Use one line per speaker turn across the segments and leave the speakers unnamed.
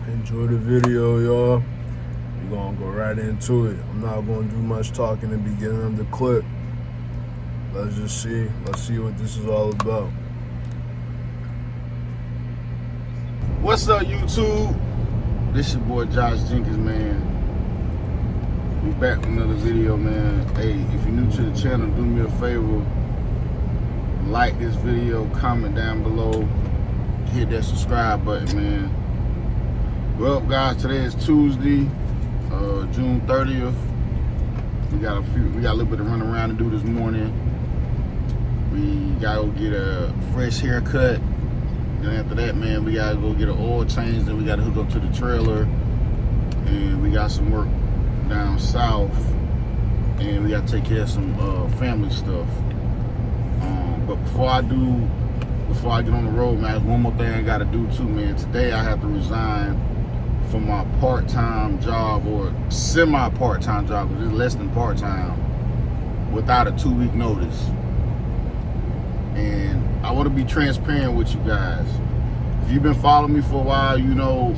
Enjoy the video, y'all. We're gonna go right into it. I'm not gonna do much talking in the beginning of the clip. Let's see what this is all about.
What's up, YouTube? This your boy Josh Jenkins, man. We back with another video, man. Hey, if you're new to the channel, do me a favor. Like this video, comment down below, hit that subscribe button, man. Well, guys, today is Tuesday, June 30th. We got a little bit of run around to do this morning. We gotta go get a fresh haircut. Then after that, man, we gotta go get an oil change. Then we gotta hook up to the trailer, and we got some work down south, and we gotta take care of some family stuff. But before I get on the road, man, there's one more thing I gotta do too, man. Today I have to resign from my part-time job, or semi-part-time job, because it's less than part-time, without a 2-week notice. And I want to be transparent with you guys. If you've been following me for a while, you know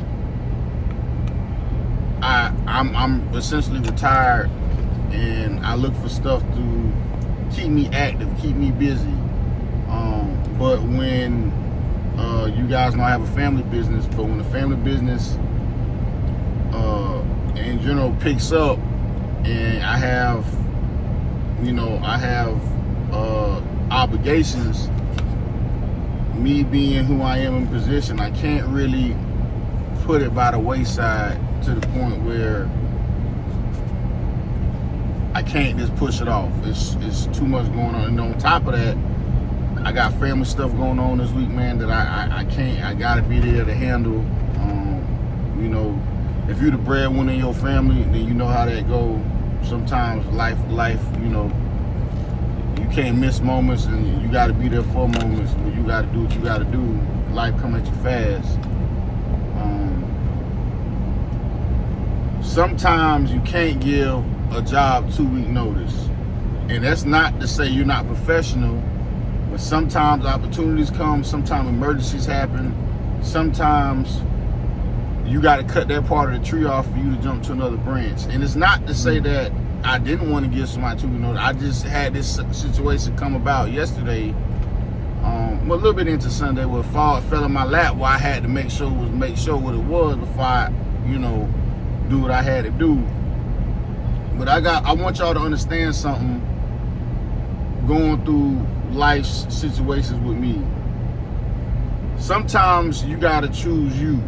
I'm essentially retired, and I look for stuff to keep me active, keep me busy. But when you guys know I have a family business, but when the family business in general picks up, and I have obligations, me being who I am in position, I can't really put it by the wayside to the point where I can't just push it off. It's too much going on. And on top of that, I got family stuff going on this week, man, that I can't. I gotta be there to handle. If you're the breadwinner in your family, then you know how that go. Sometimes life, you can't miss moments, and you got to be there for moments. But you got to do what you got to do. Life come at you fast. Sometimes you can't give a job 2-week notice, and that's not to say you're not professional. But sometimes opportunities come. Sometimes emergencies happen. Sometimes you got to cut that part of the tree off for you to jump to another branch. And it's not to say that I didn't want to give somebody 2-week notice. I just had this situation come about yesterday, a little bit into Sunday, where fall fell in my lap, where I had to make sure what it was before I, do what I had to do. But I want y'all to understand something going through life's situations with me. Sometimes you got to choose you.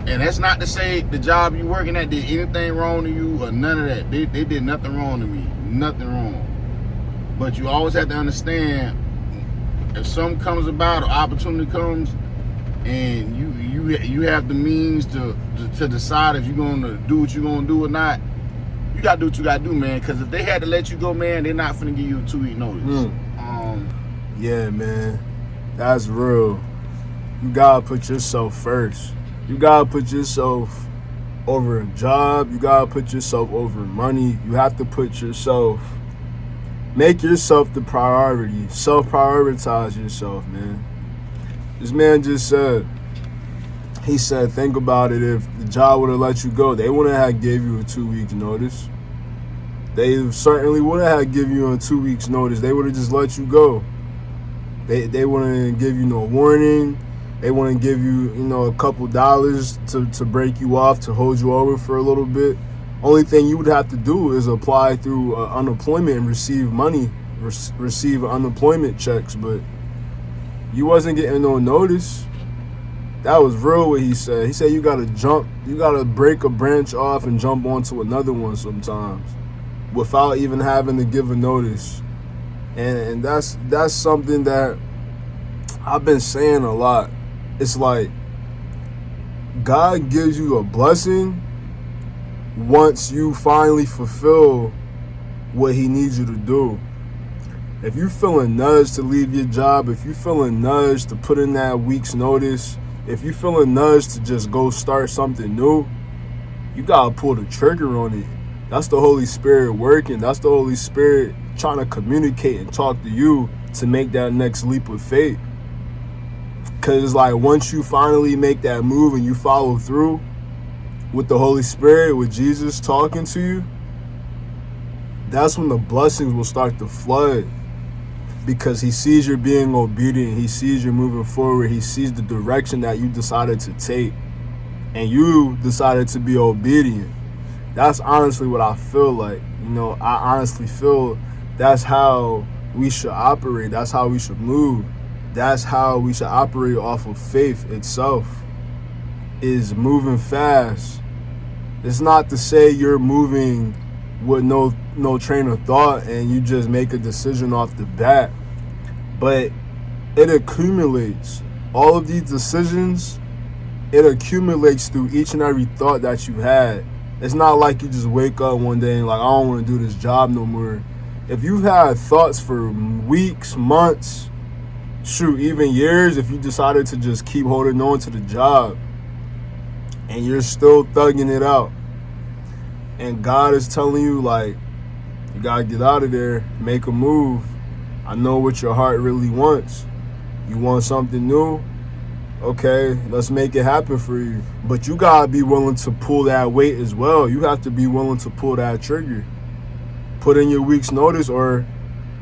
And that's not to say the job you working at did anything wrong to you or none of that. They did nothing wrong to me. Nothing wrong. But you always have to understand, if something comes about or opportunity comes, and you have the means to decide if you're going to do what you're going to do or not, you got to do what you got to do, man. Because if they had to let you go, man, they're not finna give you a 2-week notice.
Yeah, man. That's real. You got to put yourself first. You gotta put yourself over a job. You gotta put yourself over money. You have to make yourself the priority. Self-prioritize yourself, man. This man just said, think about it, if the job would have let you go, they wouldn't have gave you a 2-week notice. They certainly wouldn't have given you a 2 weeks notice. They would have just let you go. They wouldn't give you no warning. They want to give you, a couple dollars to break you off, to hold you over for a little bit. Only thing you would have to do is apply through unemployment and receive money, receive unemployment checks. But you wasn't getting no notice. That was real what he said. He said you got to break a branch off and jump onto another one sometimes without even having to give a notice. And that's something that I've been saying a lot. It's like God gives you a blessing once you finally fulfill what he needs you to do. If you feeling nudged to leave your job, if you feeling nudged to put in that week's notice, if you feeling nudged to just go start something new, you gotta pull the trigger on it. That's the Holy Spirit working. That's the Holy Spirit trying to communicate and talk to you to make that next leap of faith. Because it's like once you finally make that move and you follow through with the Holy Spirit, with Jesus talking to you, that's when the blessings will start to flood. Because he sees you're being obedient. He sees you're moving forward. He sees the direction that you decided to take. And you decided to be obedient. That's honestly what I feel like. You know, I honestly feel that's how we should operate. That's how we should move. That's how we should operate off of faith itself. Is moving fast. It's not to say you're moving with no train of thought and you just make a decision off the bat, but it accumulates. All of these decisions, it accumulates through each and every thought that you had. It's not like you just wake up one day and like, I don't want to do this job no more. If you've had thoughts for weeks, months, shoot, even years, if you decided to just keep holding on to the job and you're still thugging it out, and God is telling you, like, you gotta get out of there, make a move. I know what your heart really wants. You want something new? Okay, let's make it happen for you. But you gotta be willing to pull that weight as well. You have to be willing to pull that trigger. Put in your week's notice, or,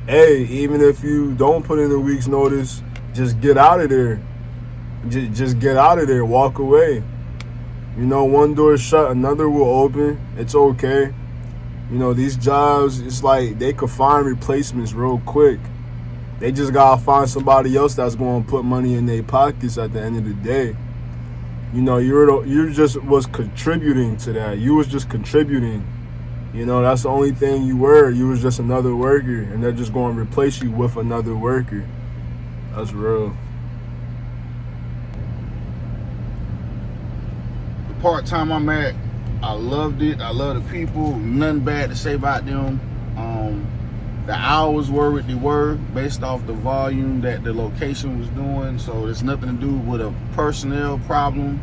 hey, even if you don't put in a week's notice, just get out of there. Just get out of there, walk away. You know, one door is shut, another will open. It's okay. You know, these jobs, it's like they could find replacements real quick. They just gotta find somebody else that's going to put money in their pockets at the end of the day. You know, you just was contributing to that. You was just contributing. You know, that's the only thing you were. You was just another worker, and they're just going to replace you with another worker. That's real.
Part-time I'm at, I loved it. I love the people. Nothing bad to say about them. The hours were what they were based off the volume that the location was doing. So it's nothing to do with a personnel problem.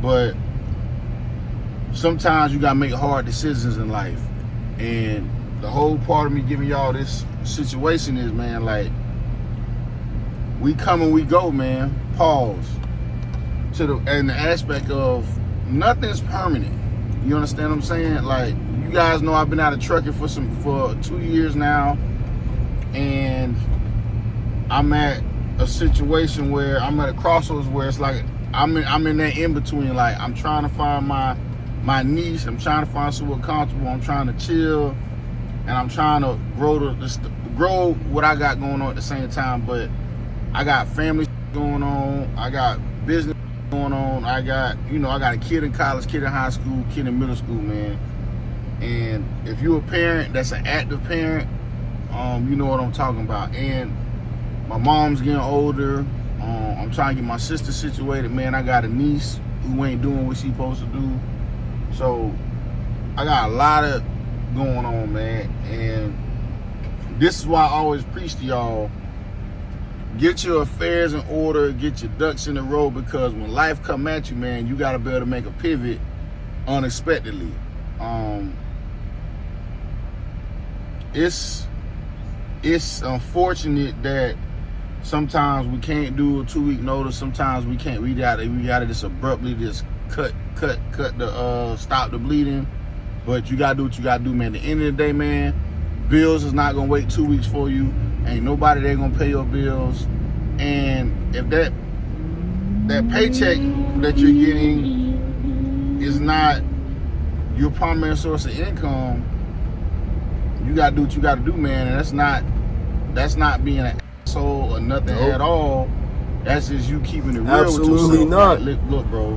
But sometimes you gotta make hard decisions in life. And the whole part of me giving y'all this situation is, man, like, we come and we go, man. Pause. And the aspect of nothing's permanent. You understand what I'm saying? Like, you guys know I've been out of trucking for 2 years now, and I'm at a situation where I'm at a crossroads where it's like I'm in that in between. Like, I'm trying to find my niche. I'm trying to find somewhere comfortable. I'm trying to chill, and I'm trying to grow what I got going on at the same time. But I got family going on. I got business going on. I got a kid in college, kid in high school, kid in middle school, man. And if you're a parent that's an active parent, you know what I'm talking about. And my mom's getting older. I'm trying to get my sister situated, man. I got a niece who ain't doing what she's supposed to do. So I got a lot of going on, man. And this is why I always preach to y'all, get your affairs in order, get your ducks in a row, because when life come at you, man, you got to be able to make a pivot unexpectedly. It's unfortunate that sometimes we can't do a 2-week notice. Sometimes we can't. We gotta just abruptly just cut the stop the bleeding. But you gotta do what you gotta do, man. At the end of the day, man, bills is not gonna wait 2 weeks for you. Ain't nobody there gonna pay your bills. And if that paycheck that you're getting is not your primary source of income, you gotta do what you gotta do, man. And that's not being an asshole or nothing at all. That's just you keeping it real.
Absolutely
with
not.
Like, look, bro,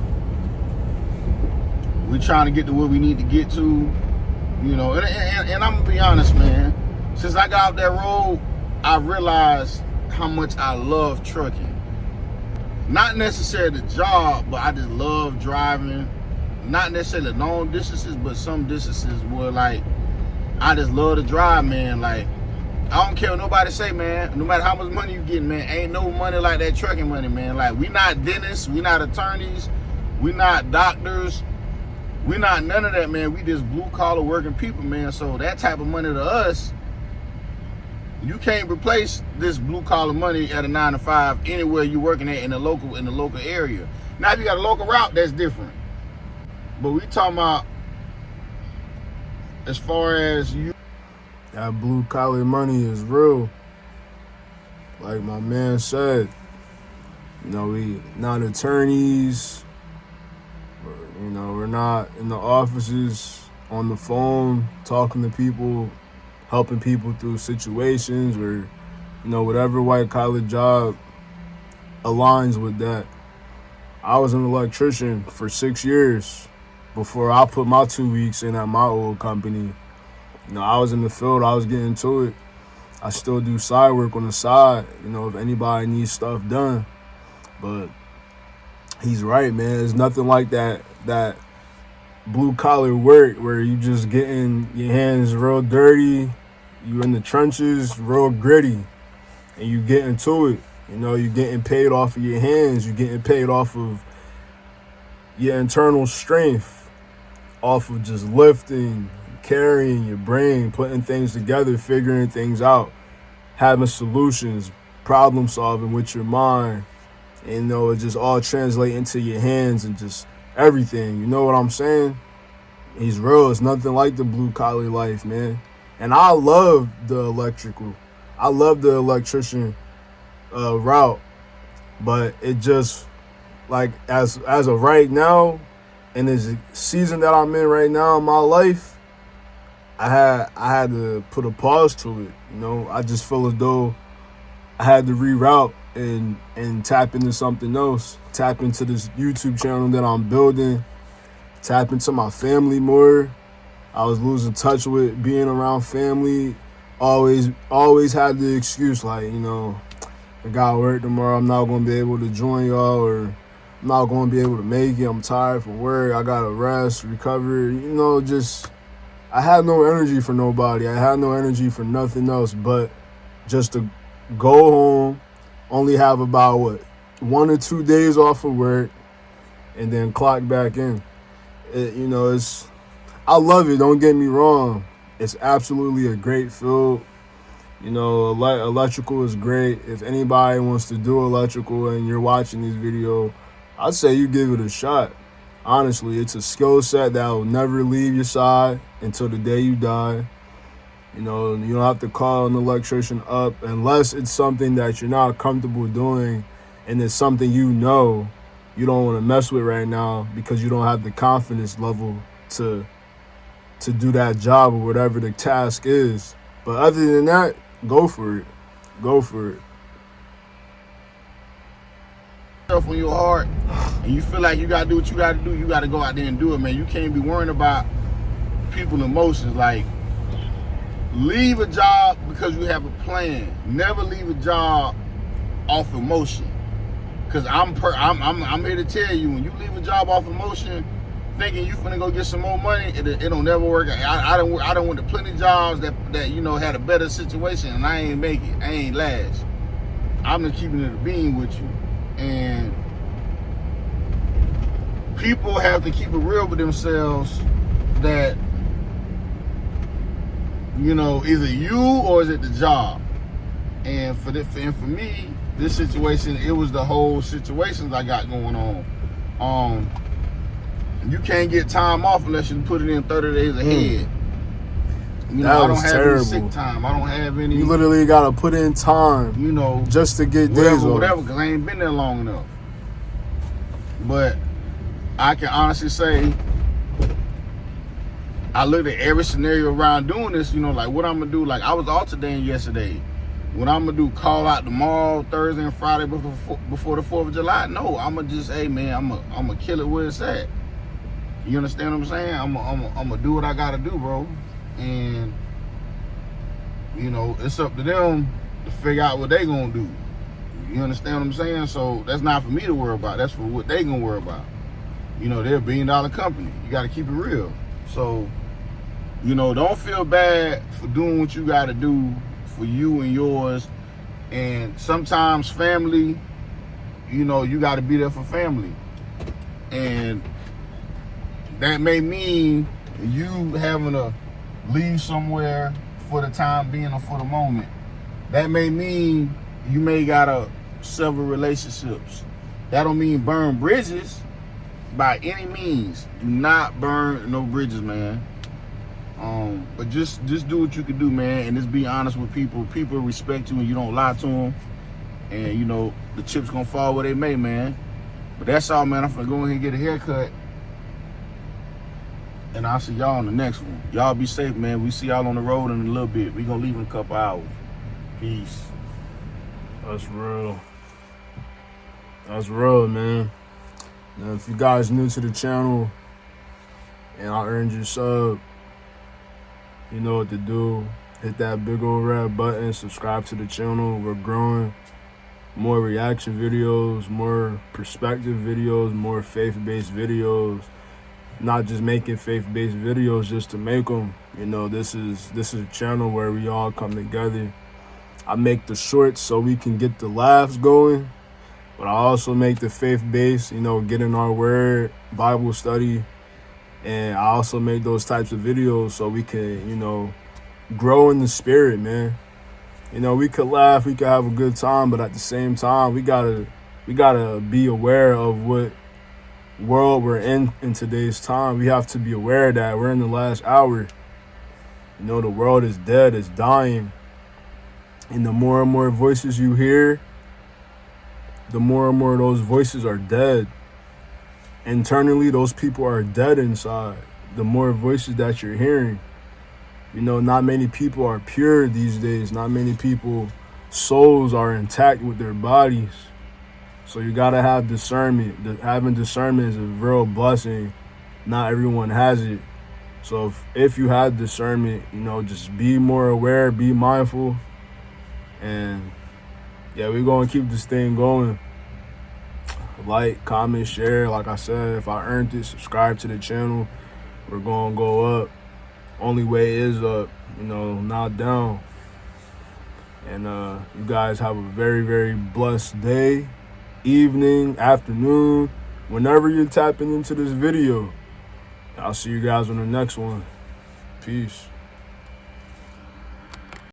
we trying to get to where we need to get to, you know. And I'm gonna be honest, man. Since I got off that road, I realized how much I love trucking. Not necessarily the job, but I just love driving. Not necessarily long distances, but some distances where, like, I just love to drive, man. Like, I don't care what nobody say, man. No matter how much money you getting, man, ain't no money like that trucking money, man. Like, we not dentists, we not attorneys, we not doctors, we not none of that, man. We just blue collar working people, man. So that type of money to us You can't replace this blue collar money at a 9 to 5 anywhere you're working at in the local area. Now, if you got a local route, that's different. But we talking about as far as you.
That blue collar money is real. Like my man said, you know, we not attorneys. You know, we're not in the offices on the phone talking to people, helping people through situations, or, you know, whatever white collar job aligns with that. I was an electrician for 6 years before I put my 2 weeks in at my old company. You know, I was in the field, I was getting to it. I still do side work on the side, you know, if anybody needs stuff done. But he's right, man. There's nothing like that blue collar work where you just getting your hands real dirty, you in the trenches, real gritty, and you get into it. You know, you're getting paid off of your hands, you're getting paid off of your internal strength, off of just lifting, carrying your brain, putting things together, figuring things out, having solutions, problem solving with your mind. And, you know, it just all translate into your hands and just everything. You know what I'm saying? He's real. It's nothing like the blue collar life, man. And I love the electrical. I love the electrician route. But it just, like, as of right now, in this season that I'm in right now in my life, I had to put a pause to it. You know, I just feel as though I had to reroute and tap into something else, tap into this YouTube channel that I'm building, tap into my family more. I was losing touch with being around family. Always had the excuse, like, you know, I got work tomorrow, I'm not going to be able to join y'all, or I'm not going to be able to make it, I'm tired from work, I got to rest, recover, you know, just, I had no energy for nobody. I had no energy for nothing else but just to go home, only have about, 1 or 2 days off of work, and then clock back in. You know, I love it, don't get me wrong. It's absolutely a great field. You know, electrical is great. If anybody wants to do electrical and you're watching this video, I'd say you give it a shot. Honestly, it's a skill set that will never leave your side until the day you die. You know, you don't have to call an electrician up unless it's something that you're not comfortable doing and it's something you know you don't want to mess with right now because you don't have the confidence level to do that job or whatever the task is. But other than that, go for it. Go for it.
When you're hard and you feel like you gotta do what you gotta do, you gotta go out there and do it, man. You can't be worrying about people's emotions. Like, leave a job because you have a plan. Never leave a job off emotion. Cause I'm here to tell you, when you leave a job off emotion, thinking you finna go get some more money, it'll never work. I done went to plenty of jobs that you know had a better situation, and I ain't make it. I ain't last. I'm just keeping it a beam with you. And people have to keep it real with themselves that, you know, is it you or is it the job? And for me, this situation, it was the whole situations I got going on. You can't get time off unless you put it in 30 days ahead. You know, I don't have any sick time. I don't have any.
You literally gotta put in time,
you know,
just to get days off.
Whatever, because I ain't been there long enough. But I can honestly say, I looked at every scenario around doing this. You know, like what I'm gonna do. Like I was off today and yesterday. What I'm gonna do? Call out tomorrow, Thursday and Friday before the 4th of July? No, I'm gonna just, hey man, I'm gonna kill it where it's at. You understand what I'm saying? I'm gonna do what I gotta do, bro. And, you know, it's up to them to figure out what they gonna do. You understand what I'm saying? So that's not for me to worry about. That's for what they gonna worry about. You know, they're $1 billion company. You gotta keep it real. So, you know, don't feel bad for doing what you gotta do for you and yours. And sometimes family, you know, you gotta be there for family. And that may mean you having to leave somewhere for the time being or for the moment. That may mean you may gotta sever relationships. That don't mean burn bridges by any means. Do not burn no bridges, man. But just do what you can do, man, and just be honest with people. People respect you and you don't lie to them. And, you know, the chips gonna fall where they may, man. But that's all, man. I'm finna go ahead and get a haircut. And I'll see y'all on the next one. Y'all be safe, man. We see y'all on the road in a little bit. We gonna leave in a couple hours. Peace.
That's real. That's real, man. Now, if you guys new to the channel and I earned your sub, you know what to do. Hit that big old red button. Subscribe to the channel. We're growing. More reaction videos, more perspective videos, more faith-based videos. Not just making faith-based videos just to make them. You know, this is a channel where we all come together. I make the shorts so we can get the laughs going, but I also make the faith-based, you know, get in our word, Bible study, and I also make those types of videos so we can, you know, grow in the spirit, man. You know, we could laugh, we could have a good time, but at the same time, we gotta be aware of what world we're in today's time. We have to be aware that we're in the last hour. You know, the world is dead, it's dying. And the more and more voices you hear, the more and more those voices are dead. Internally, those people are dead inside. The more voices that you're hearing. You know, not many people are pure these days. Not many people, souls are intact with their bodies. So you gotta have discernment. Having discernment is a real blessing. Not everyone has it. So if you have discernment, you know, just be more aware, be mindful. And yeah, we're gonna keep this thing going. Like, comment, share. Like I said, if I earned it, subscribe to the channel. We're gonna go up. Only way is up, you know, not down. And you guys have a very, very blessed day, evening, afternoon, whenever you're tapping into this video. I'll see you guys on the next one. Peace.